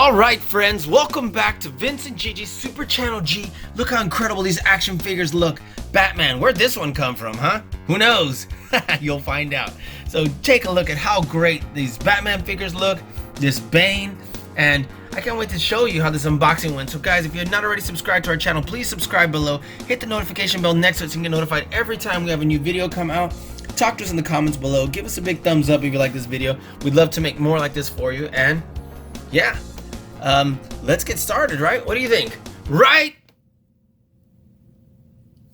Alright friends, welcome back to Vince and Gigi's Super Channel G. Look how incredible these action figures look. Batman, where'd this one come from, huh? Who knows? You'll find out. So take a look at how great these Batman figures look, this Bane, and I can't wait to show you how this unboxing went. So guys, if you're not already subscribed to our channel, please subscribe below. Hit the notification bell next to it so you can get notified every time we have a new video come out. Talk to us in the comments below. Give us a big thumbs up if you like this video. We'd love to make more like this for you. And yeah, let's get started, right? What do you think? Right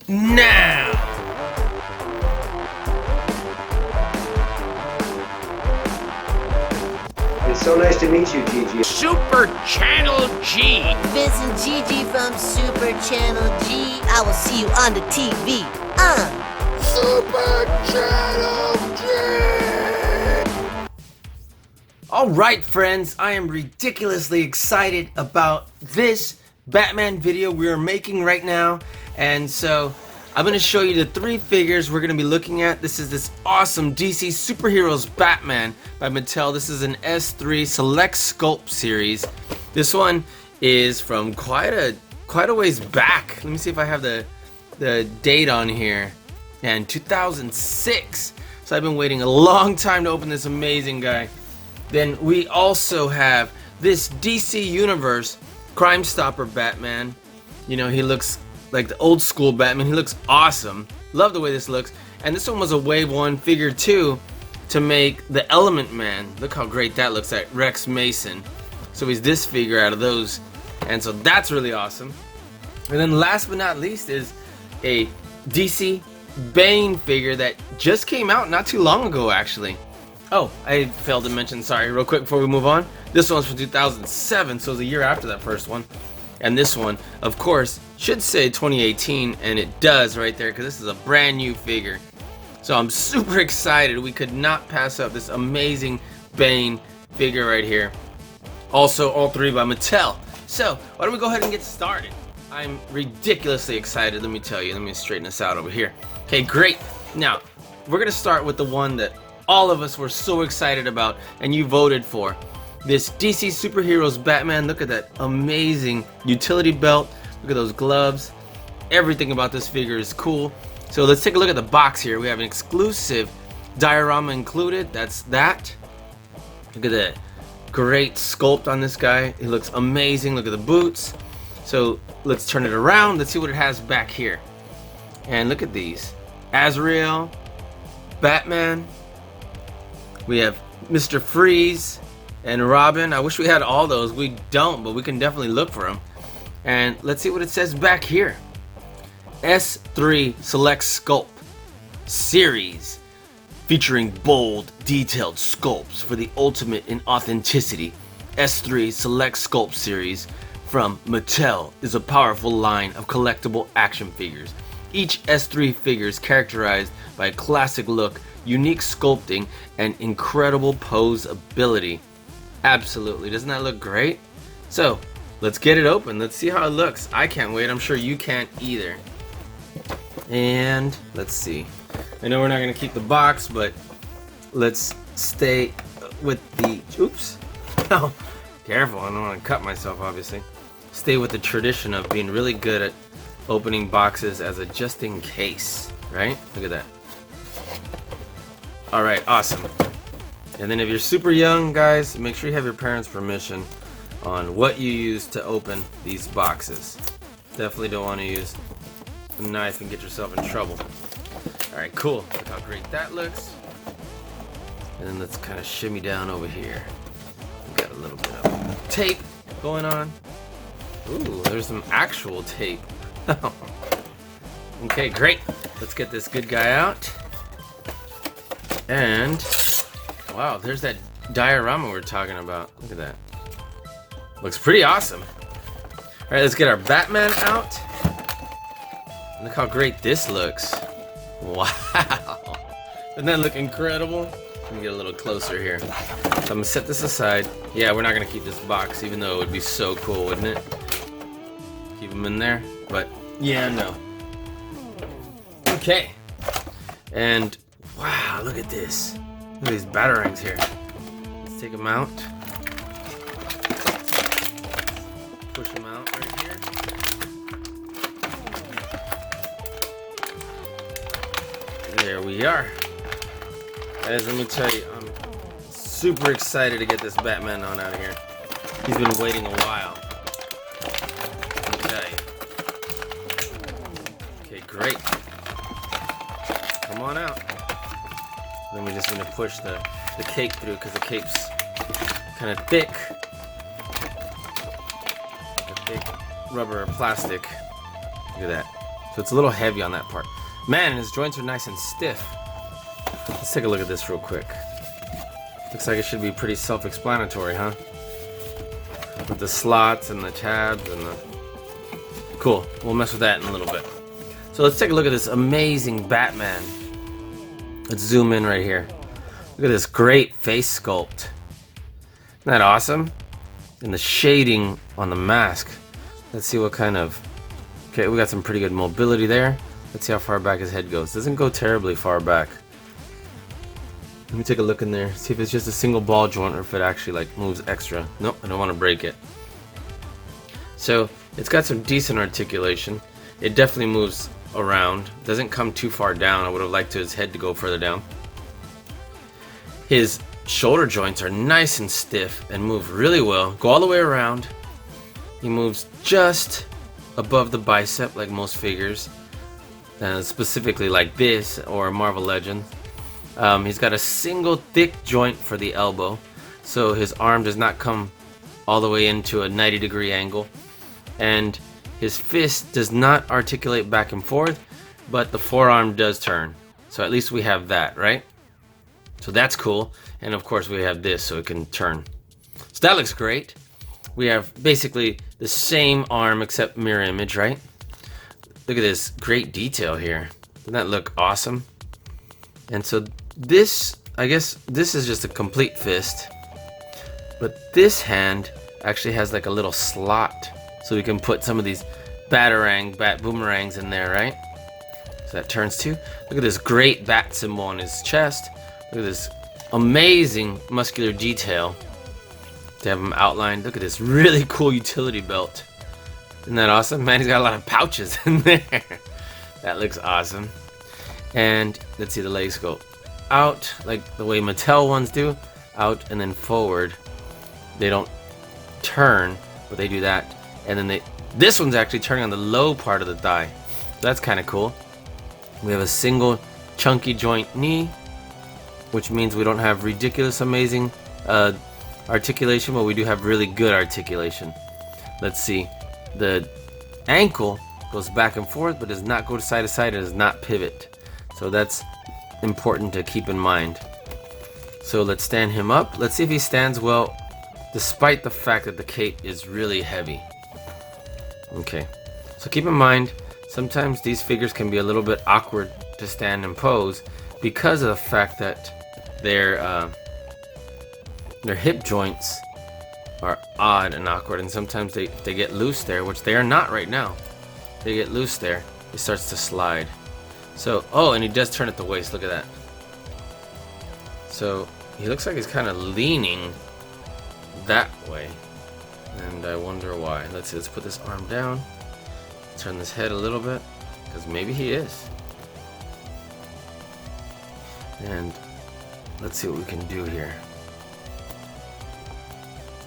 now. It's so nice to meet you, Gigi. Super Channel G. Vince and Gigi from Super Channel G. I will see you on the TV. Super Channel G. Alright friends, I am ridiculously excited about this Batman video we are making right now. And so I'm going to show you the three figures we're going to be looking at. This is this awesome DC Superheroes Batman by Mattel. This is an S3 Select Sculpt series. This one is from quite a ways back. Let me see if I have the date on here. And 2006. So I've been waiting a long time to open this amazing guy. Then we also have this DC Universe Crime Stopper Batman. You know, he looks like the old school Batman. He looks awesome. Love the way this looks. And this one was a wave 1 figure 2 to make the Element Man. Look how great that looks like Rex Mason. So he's this figure out of those. And so that's really awesome. And then last but not least is a DC Bane figure that just came out not too long ago actually. Oh, I failed to mention, sorry, real quick before we move on. This one's from 2007, so it was a year after that first one. And this one, of course, should say 2018, and it does right there, because this is a brand new figure. So I'm super excited. We could not pass up this amazing Bane figure right here. Also, all three by Mattel. So, why don't we go ahead and get started? I'm ridiculously excited, let me tell you. Let me straighten this out over here. Okay, great. Now, we're going to start with the one that all of us were so excited about and you voted for. This DC Superheroes Batman. Look at that amazing utility belt. Look at those gloves. Everything about this figure is cool. So let's take a look at the box here. We have an exclusive diorama included. That's that. Look at that great sculpt on this guy. It looks amazing. Look at the boots. So let's turn it around. Let's see what it has back here. And look at these. Azrael, Batman. We have Mr. Freeze and Robin. I wish we had all those. We don't, but we can definitely look for them. And let's see what it says back here. S3 Select Sculpt Series, featuring bold, detailed sculpts for the ultimate in authenticity. S3 Select Sculpt Series from Mattel is a powerful line of collectible action figures. Each S3 figure is characterized by a classic look, unique sculpting, and incredible pose ability. Absolutely. Doesn't that look great? So, let's get it open. Let's see how it looks. I can't wait. I'm sure you can't either. And let's see. I know we're not going to keep the box, but let's stay with the... Oops. Oh, careful. I don't want to cut myself, obviously. Stay with the tradition of being really good at opening boxes as a just in case, right? Look at that. Alright, awesome. And then if you're super young, guys, make sure you have your parents' permission on what you use to open these boxes. Definitely don't want to use a knife and get yourself in trouble. Alright, cool. Look how great that looks. And then let's kind of shimmy down over here. We got a little bit of tape going on. Ooh, there's some actual tape. Okay, great. Let's get this good guy out. And wow, there's that diorama we're talking about. Look at that. Looks pretty awesome. All right, let's get our Batman out. Look how great this looks. Wow. Doesn't that look incredible? Let me get a little closer here. So I'm gonna set this aside. Yeah, we're not gonna keep this box, even though it would be so cool, wouldn't it? Keep them in there, but yeah, no. Okay. And wow, look at this. Look at these batarangs here. Let's take them out. push him out right here. There we are. Guys, let me tell you, I'm super excited to get this Batman on out of here. He's been waiting a while. Let me tell you. Okay, great. Come on out. Then we're just gonna push the cape through because the cape's kind of thick. Like a thick rubber or plastic. Look at that. So it's a little heavy on that part. Man, and his joints are nice and stiff. Let's take a look at this real quick. Looks like it should be pretty self-explanatory, huh? With the slots and the tabs and the... Cool. We'll mess with that in a little bit. So let's take a look at this amazing Batman. Let's zoom in right here. Look at this great face sculpt. Isn't that awesome? And the shading on the mask. Let's see what kind of... Okay, we got some pretty good mobility there. Let's see how far back his head goes. Doesn't go terribly far back. Let me take a look in there. See if it's just a single ball joint or if it actually like moves extra. Nope, I don't want to break it. So it's got some decent articulation. It definitely moves around. Doesn't come too far down. I would have liked his head to go further down. His shoulder joints are nice and stiff and move really well. Go all the way around. He moves just above the bicep like most figures. Specifically like this or Marvel Legends. He's got a single thick joint for the elbow, so his arm does not come all the way into a 90-degree angle, and his fist does not articulate back and forth, but the forearm does turn. So at least we have that, right? So that's cool, and of course we have this so it can turn. So that looks great. We have basically the same arm except mirror image, right? Look at this great detail here. Doesn't that look awesome? And so this, I guess this is just a complete fist, but this hand actually has like a little slot, so we can put some of these bat boomerangs in there, right? So that turns too. Look at this great bat symbol on his chest. Look at this amazing muscular detail to have him outlined. Look at this really cool utility belt. Isn't that awesome? Man, he's got a lot of pouches in there. That looks awesome. And let's see, the legs go out like the way Mattel ones do, out and then forward. They don't turn, but they do that. And then this one's actually turning on the low part of the thigh. That's kind of cool. We have a single chunky joint knee, which means we don't have ridiculous amazing articulation, but we do have really good articulation. Let's see. The ankle goes back and forth, but does not go side to side. It does not pivot. So that's important to keep in mind. So let's stand him up. Let's see if he stands well, despite the fact that the cape is really heavy. Okay. So keep in mind, sometimes these figures can be a little bit awkward to stand and pose because of the fact that their hip joints are odd and awkward, and sometimes they get loose there, which they are not right now. They get loose there, it starts to slide. So, oh, and he does turn at the waist, look at that. So he looks like he's kind of leaning that way, and I wonder why. Let's see, let's put this arm down, turn this head a little bit, because maybe he is. And let's see what we can do here.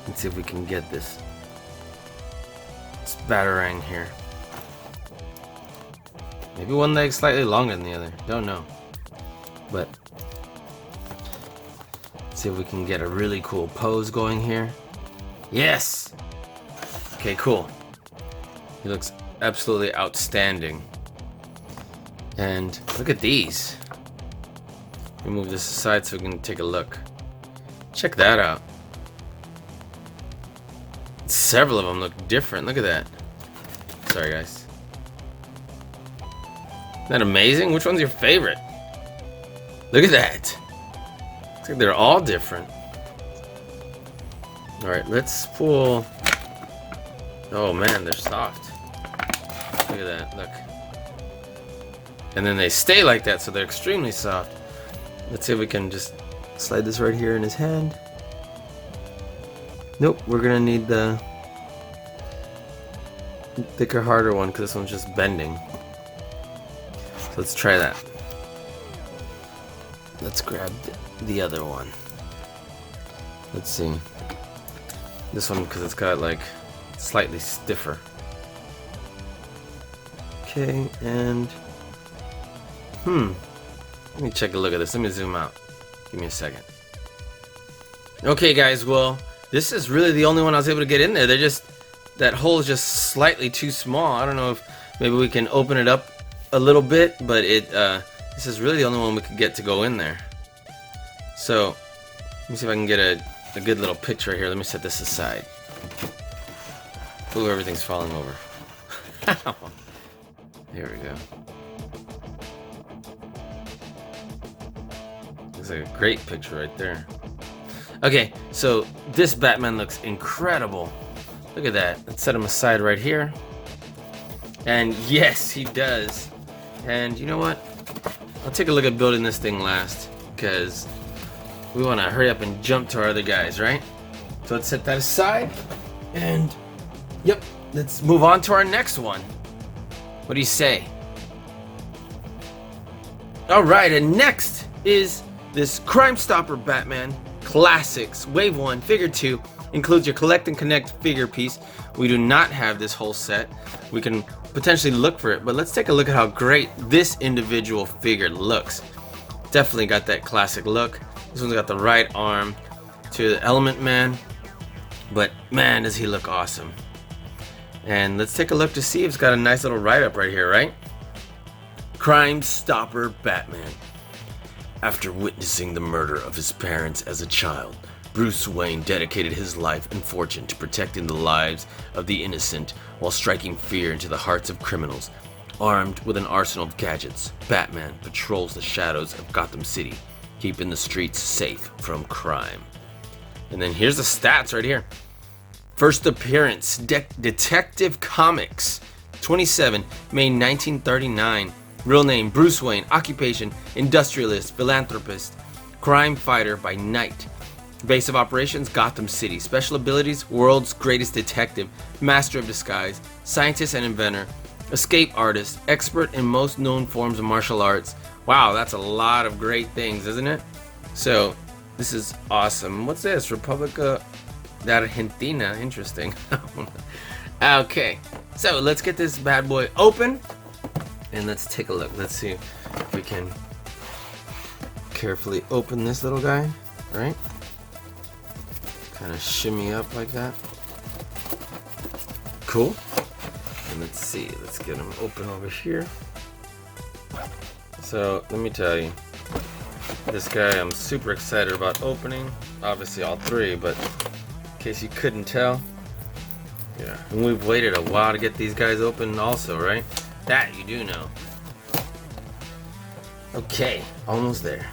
Let's see if we can get this batarang here. Maybe one leg slightly longer than the other. Don't know. But let's see if we can get a really cool pose going here. Yes! Okay, cool. He looks absolutely outstanding. And look at these. Let me move this aside so we can take a look. Check that out. Several of them look different. Look at that. Sorry, guys. Isn't that amazing? Which one's your favorite? Look at that. Looks like they're all different. Alright, let's pull. Oh man, they're soft. Look at that. Look. And then they stay like that, so they're extremely soft. Let's see if we can just slide this right here in his hand. Nope, we're gonna need the thicker, harder one because this one's just bending. So let's try that. Let's grab the other one. Let's see. This one because it's got like slightly stiffer. Okay, and let me check a look at this. Let me zoom out. Give me a second. Okay, guys. Well, this is really the only one I was able to get in there. That hole is just slightly too small. I don't know if maybe we can open it up a little bit, but this is really the only one we could get to go in there. So let me see if I can get a good little picture here. Let me set this aside. Ooh, everything's falling over. Here we go. Looks like a great picture right there. Okay, so this Batman looks incredible. Look at that. Let's set him aside right here. And yes, he does. And you know what? I'll take a look at building this thing last, because we want to hurry up and jump to our other guys, right? So let's set that aside. And yep, let's move on to our next one. What do you say? Alright, and next is this Crime Stopper Batman Classics Wave 1 Figure 2. Includes your collect and connect figure piece. We do not have this whole set. We can potentially look for it, but let's take a look at how great this individual figure looks. Definitely got that classic look. This one's got the right arm to the Element Man, but man, does he look awesome. And let's take a look to see if it's got a nice little write-up right here, right? Crime Stopper Batman. After witnessing the murder of his parents as a child, Bruce Wayne dedicated his life and fortune to protecting the lives of the innocent while striking fear into the hearts of criminals. Armed with an arsenal of gadgets, Batman patrols the shadows of Gotham City, keeping the streets safe from crime. And then here's the stats right here. First appearance, Detective Comics, 27, May 1939. Real name, Bruce Wayne. Occupation, industrialist, philanthropist, crime fighter by night. Base of operations, Gotham City. Special abilities, world's greatest detective, master of disguise, scientist and inventor, escape artist, expert in most known forms of martial arts. Wow, that's a lot of great things, isn't it? So, this is awesome. What's this? Republica de Argentina. Interesting. Okay, so let's get this bad boy open and let's take a look. Let's see if we can carefully open this little guy, right? Kind of shimmy up like that. Cool. And let's see, let's get him open over here. So let me tell you, this guy I'm super excited about opening. Obviously all three, but in case you couldn't tell, yeah. And we've waited a while to get these guys open also, right? That you do know. Okay, almost there.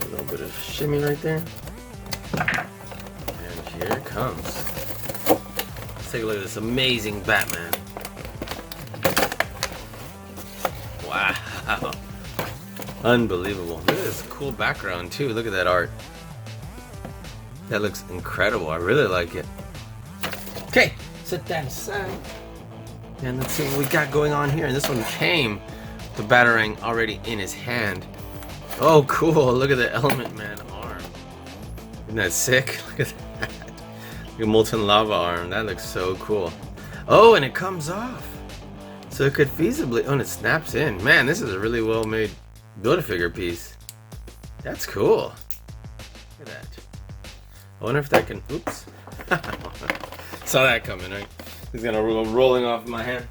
A little bit of shimmy right there. And here it comes. Let's take a look at this amazing Batman. Wow. Unbelievable. Look at this cool background too. Look at that art. That looks incredible. I really like it. Okay, set that aside. And let's see what we got going on here. And this one came with the Batarang already in his hand. Oh, cool. Look at the Element Man arm. Isn't that sick? Look at that. Look at Molten Lava arm. That looks so cool. Oh, and it comes off. So it could feasibly... Oh, and it snaps in. Man, this is a really well-made Build-A-Figure piece. That's cool. Look at that. I wonder if that can... Oops. Saw that coming, right? He's gonna go rolling off my hand.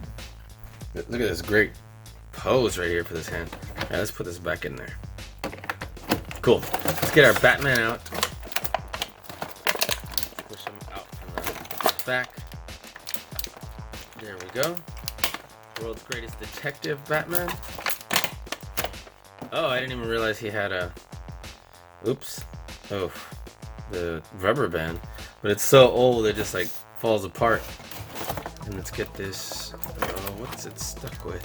Look at this great pose right here for this hand. Alright, let's put this back in there. Cool. Let's get our Batman out. Push him out from the back. There we go. World's greatest detective Batman. Oh, I didn't even realize he had a... Oops. Oh, the rubber band. But it's so old it just like falls apart. And let's get this. What's it stuck with?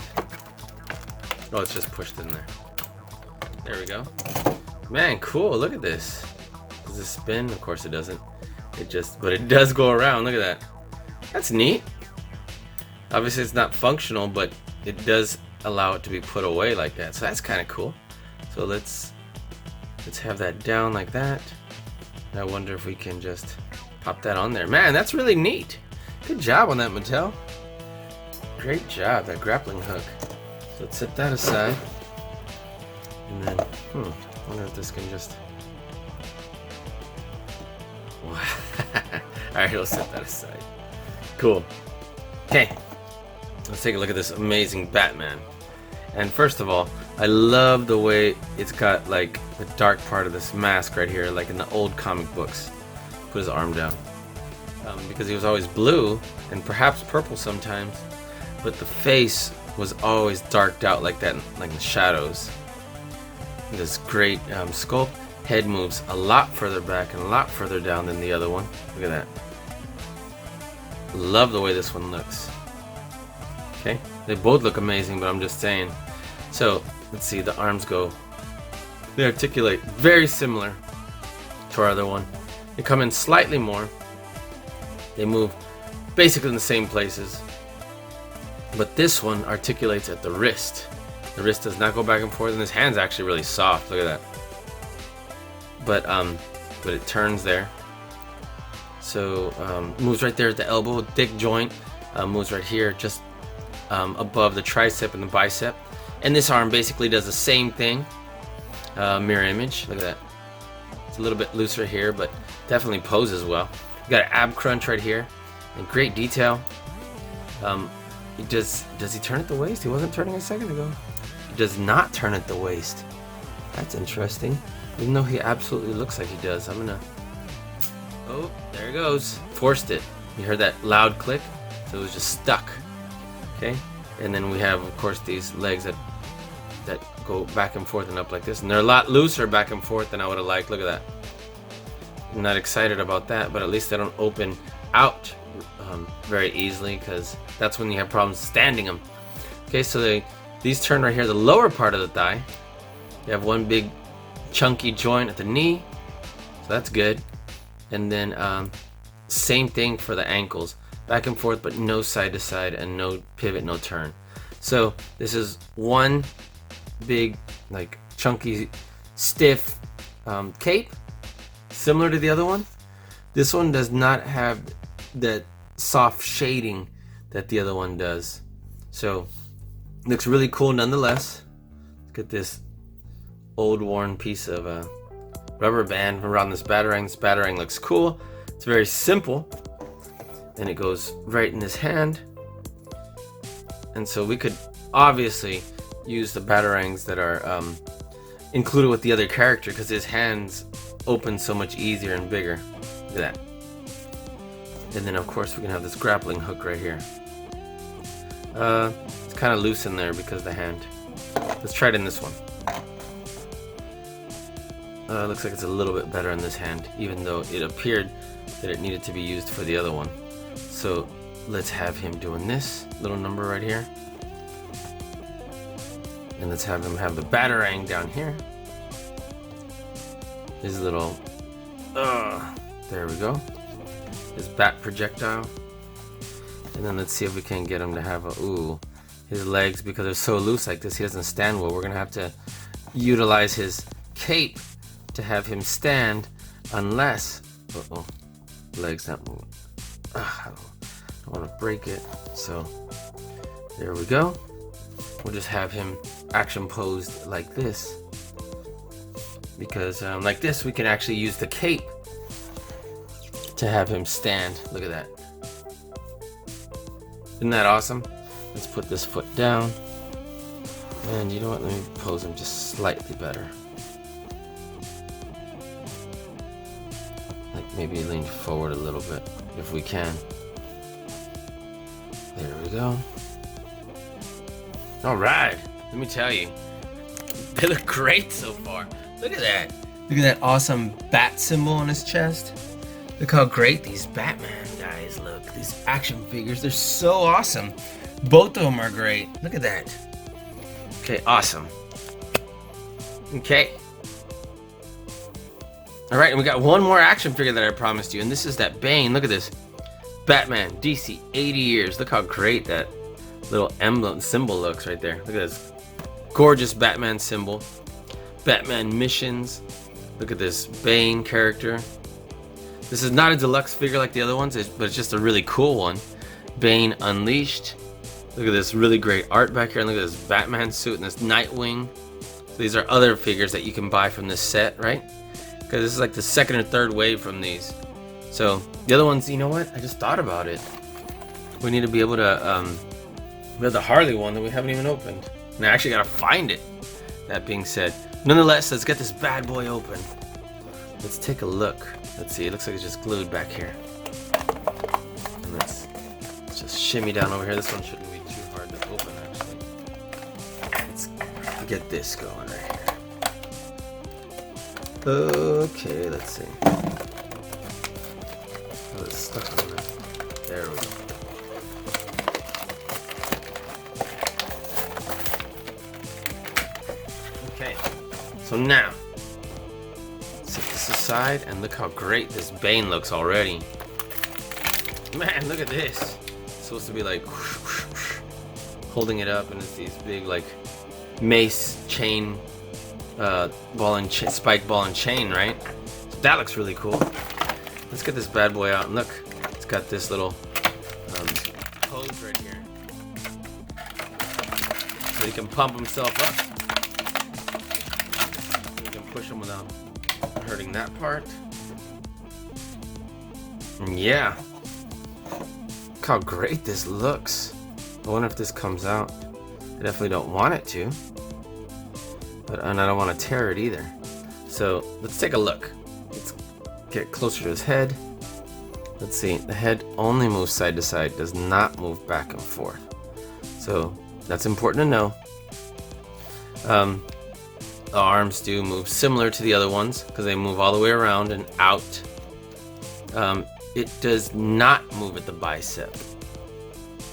Oh, it's just pushed in there. There we go. Man, cool. Look at this. Does it spin? Of course it doesn't. It just, but it does go around. Look at that. That's neat. Obviously it's not functional, but it does allow it to be put away like that. So that's kind of cool. So let's have that down like that. And I wonder if we can just pop that on there. Man, that's really neat. Good job on that, Mattel. Great job, that grappling hook. So let's set that aside. And then, I wonder if this can just... Alright, let's set that aside. Cool. Okay, let's take a look at this amazing Batman. And first of all, I love the way it's got like the dark part of this mask right here, like in the old comic books. Put his arm down. Because he was always blue and perhaps purple sometimes, but the face was always darked out like that, like in the shadows. This great sculpt. Head moves a lot further back and a lot further down than the other one. Look at that. Love the way this one looks. Okay, they both look amazing, but I'm just saying. So let's see, the arms go. They articulate very similar to our other one. They come in slightly more. They move basically in the same places. But this one articulates at the wrist. The wrist does not go back and forth, and his hand's actually really soft. Look at that. But it turns there. So moves right there at the elbow, thick joint. Moves right here, just above the tricep and the bicep. And this arm basically does the same thing. Mirror image. Look at that. It's a little bit looser here, but definitely poses well. You got an ab crunch right here, and great detail. Does he turn at the waist? He wasn't turning a second ago. He does not turn at the waist. That's interesting. Even though he absolutely looks like he does. I'm gonna... Oh, there it goes. Forced it. You heard that loud click? So it was just stuck. Okay? And then we have, of course, these legs that go back and forth and up like this. And they're a lot looser back and forth than I would have liked. Look at that. I'm not excited about that, but at least they don't open out very easily, because that's when you have problems standing them. Okay, so these turn right here, the lower part of the thigh. You have one big chunky joint at the knee, so that's good. And then same thing for the ankles, back and forth, but no side to side, and no pivot, no turn. So this is one big, like, chunky, stiff cape, similar to the other one. This one does not have that soft shading that the other one does. So looks really cool nonetheless. Look at this old worn piece of rubber band around this batarang. This batarang looks cool. It's very simple, and it goes right in his hand. And so we could obviously use the batarangs that are included with the other character, because his hands open so much easier and bigger. Look at that. And then of course we can have this grappling hook right here. It's kind of loose in there because of the hand. Let's try it in this one. Looks like it's a little bit better in this hand, even though it appeared that it needed to be used for the other one. So let's have him doing this little number right here. And let's have him have the batarang down here. His little, there we go. His bat projectile. And then let's see if we can get him to have his legs, because they're so loose like this, he doesn't stand well. We're gonna have to utilize his cape to have him stand, unless, legs not moving. I don't want to break it. So there we go. We'll just have him action posed like this, because like this we can actually use the cape to have him stand. Look at that. Isn't that awesome? Let's put this foot down, and you know what, let me pose him just slightly better. Like maybe lean forward a little bit if we can. There we go. All right, let me tell you, they look great so far. Look at that. Look at that awesome bat symbol on his chest. Look how great these Batman guys look. These action figures, they're so awesome. Both of them are great. Look at that. Okay, awesome. Okay. All right, and we got one more action figure that I promised you, and this is that Bane. Look at this. Batman DC 80 years. Look how great that little emblem symbol looks right there. Look at this gorgeous Batman symbol. Batman missions. Look at this Bane character. This is not a deluxe figure like the other ones, but it's just a really cool one. Bane Unleashed. Look at this really great art back here, and look at this Batman suit and this Nightwing. So these are other figures that you can buy from this set, right? Because this is like the second or third wave from these. So the other ones, you know what? I just thought about it. We need to be able to, we have the Harley one that we haven't even opened. And I actually gotta find it. That being said, nonetheless, let's get this bad boy open. Let's take a look. Let's see, it looks like it's just glued back here. And let's just shimmy down over here. This one shouldn't be too hard to open, actually. Let's get this going right here. Okay, let's see. Oh, it's stuck on there. There we go. Okay, so now set this aside and look how great this Bane looks already. Man, look at this. It's supposed to be like whoosh, whoosh, whoosh, holding it up, and it's these big like mace chain, spike ball and chain, right? So that looks really cool. Let's get this bad boy out and look. It's got this little hose right here, so he can pump himself up. Push them without hurting that part. And yeah, look how great this looks. I wonder if this comes out. I definitely don't want it to, and I don't want to tear it either. So let's take a look. Let's get closer to his head. Let's see, the head only moves side to side, does not move back and forth. So that's important to know. The arms do move similar to the other ones because they move all the way around and out. It does not move at the bicep.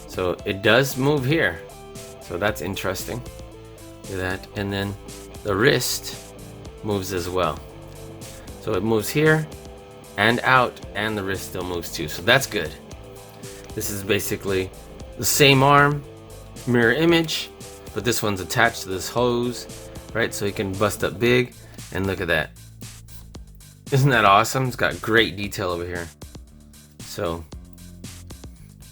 So it does move here. So that's interesting. Look at that. And then the wrist moves as well. So it moves here and out, and the wrist still moves too. So that's good. This is basically the same arm, mirror image, but this one's attached to this hose. Right, so he can bust up big, and look at that. Isn't that awesome? It's got great detail over here. So,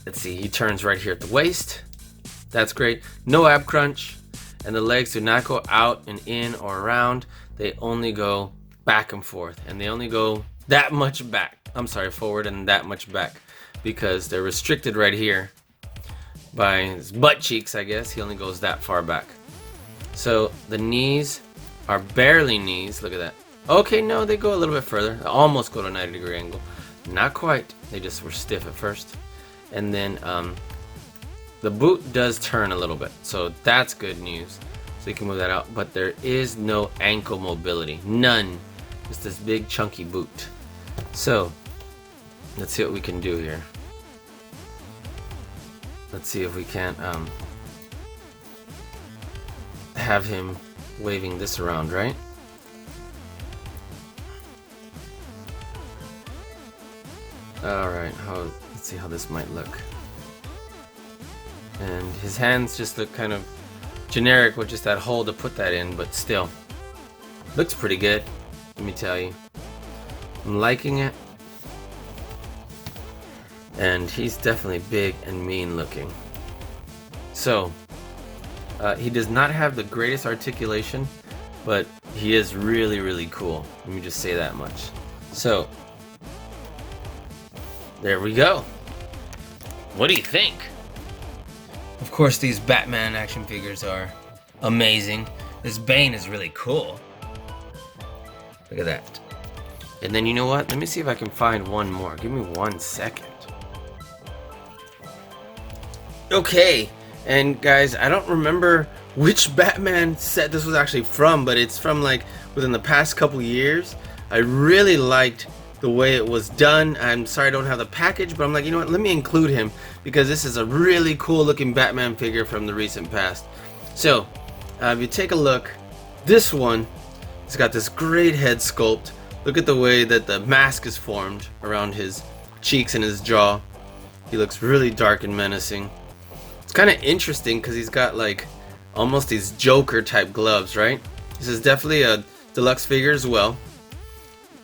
let's see, he turns right here at the waist. That's great. No ab crunch, and the legs do not go out and in or around. They only go back and forth, and they only go that much back. I'm sorry, forward and that much back, because they're restricted right here by his butt cheeks, I guess. He only goes that far back. So the knees are barely knees. Look at that. Okay, no, they go a little bit further. They almost go to a 90-degree angle. Not quite. They just were stiff at first. And then the boot does turn a little bit. So that's good news. So you can move that out. But there is no ankle mobility. None. Just this big chunky boot. So let's see what we can do here. Let's see if we can't have him waving this around, right? Alright, let's see how this might look. And his hands just look kind of generic with just that hole to put that in, but still. Looks pretty good, let me tell you. I'm liking it. And he's definitely big and mean looking. So, he does not have the greatest articulation, but he is really, really cool. Let me just say that much. So, there we go. What do you think? Of course, these Batman action figures are amazing. This Bane is really cool. Look at that. And then you know what? Let me see if I can find one more. Give me 1 second. Okay. And guys, I don't remember which Batman set this was actually from, but it's from like within the past couple years. I really liked the way it was done. I'm sorry I don't have the package, but I'm like, you know what, let me include him because this is a really cool looking Batman figure from the recent past. So, if you take a look, this one, it's got this great head sculpt. Look at the way that the mask is formed around his cheeks and his jaw. He looks really dark and menacing. It's kind of interesting because he's got like almost these Joker type gloves, right? This is definitely a deluxe figure as well.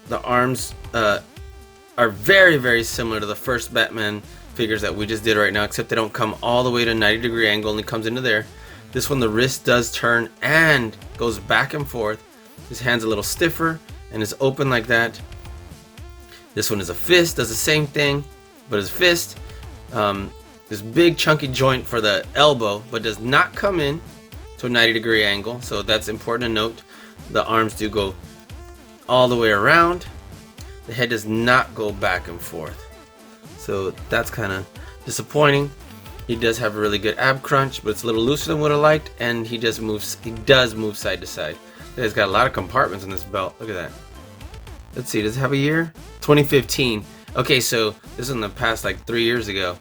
The arms are very, very similar to the first Batman figures that we just did right now, except they don't come all the way to a 90-degree angle, only comes into there. This one, the wrist does turn and goes back and forth. His hand's a little stiffer and is open like that. This one is a fist, does the same thing, but his fist. This big chunky joint for the elbow, but does not come in to a 90-degree angle, so that's important to note. The arms do go all the way around. The head does not go back and forth, so that's kind of disappointing. He does have a really good ab crunch, but it's a little looser than what I liked, and he does move side to side. He's got a lot of compartments in this belt. Look at that. Let's see, does it have a year? 2015. Okay, so this is in the past like 3 years ago.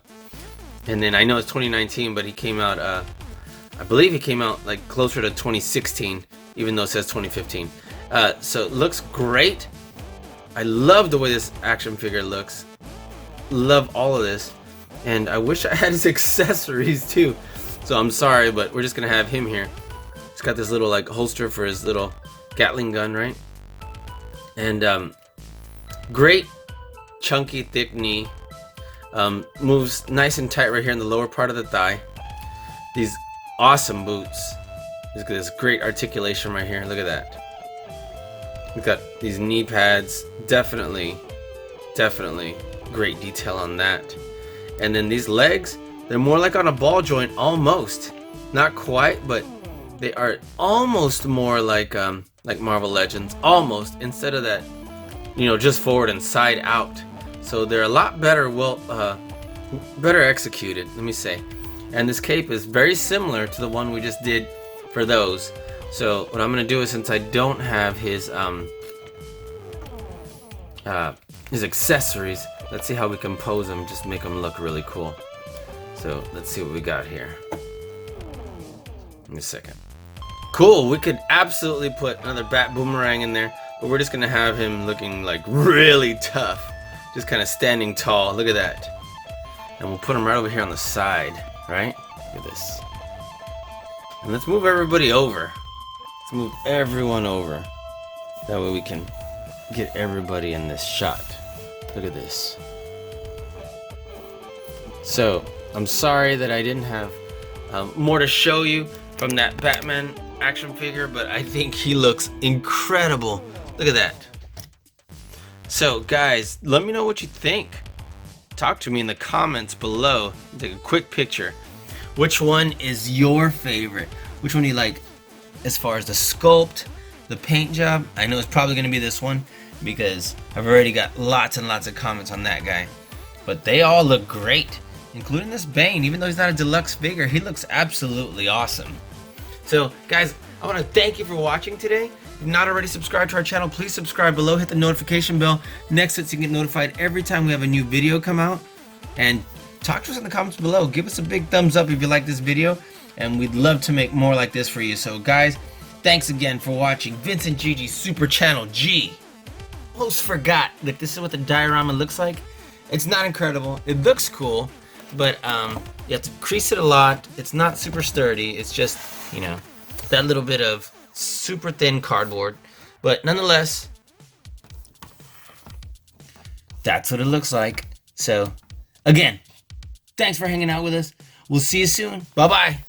And then I know it's 2019, but he came out, I believe he came out like closer to 2016, even though it says 2015. So it looks great. I love the way this action figure looks. Love all of this. And I wish I had his accessories too. So I'm sorry, but we're just gonna have him here. He's got this little like holster for his little Gatling gun, right? And great chunky thick knee. Moves nice and tight right here in the lower part of the thigh. These awesome boots. He's got this great articulation right here. Look at that. We've got these knee pads. Definitely great detail on that. And then these legs, they're more like on a ball joint, almost. Not quite, but they are almost more like Marvel Legends. Almost, instead of that, you know, just forward and side out. So they're a lot better, better executed, let me say. And this cape is very similar to the one we just did for those. So what I'm gonna do is, since I don't have his accessories, let's see how we can pose them, just make them look really cool. So let's see what we got here. Give me a second. Cool, we could absolutely put another Bat Boomerang in there, but we're just gonna have him looking like really tough. Just kind of standing tall. Look at that. And we'll put him right over here on the side, right? Look at this. And let's move everybody over. Let's move everyone over. That way we can get everybody in this shot. Look at this. So, I'm sorry that I didn't have more to show you from that Batman action figure, but I think he looks incredible. Look at that. So guys, let me know what you think. Talk to me in the comments below. Take a quick picture. Which one is your favorite? Which one do you like as far as the sculpt, the paint job? I know it's probably going to be this one because I've already got lots and lots of comments on that guy. But they all look great, including this Bane. Even though he's not a deluxe figure, he looks absolutely awesome. So guys, I want to thank you for watching today. If you're not already subscribed to our channel, please subscribe below, hit the notification bell next to it so you can get notified every time we have a new video come out. And talk to us in the comments below. Give us a big thumbs up if you like this video, and we'd love to make more like this for you. So guys, thanks again for watching Vincent Gigi Super Channel G. Almost forgot that this is what the diorama looks like. It's not incredible. It looks cool, but you have to crease it a lot. It's not super sturdy. It's just, you know, that little bit of super thin cardboard, but nonetheless, that's what it looks like. So again, thanks for hanging out with us. We'll see you soon. Bye bye.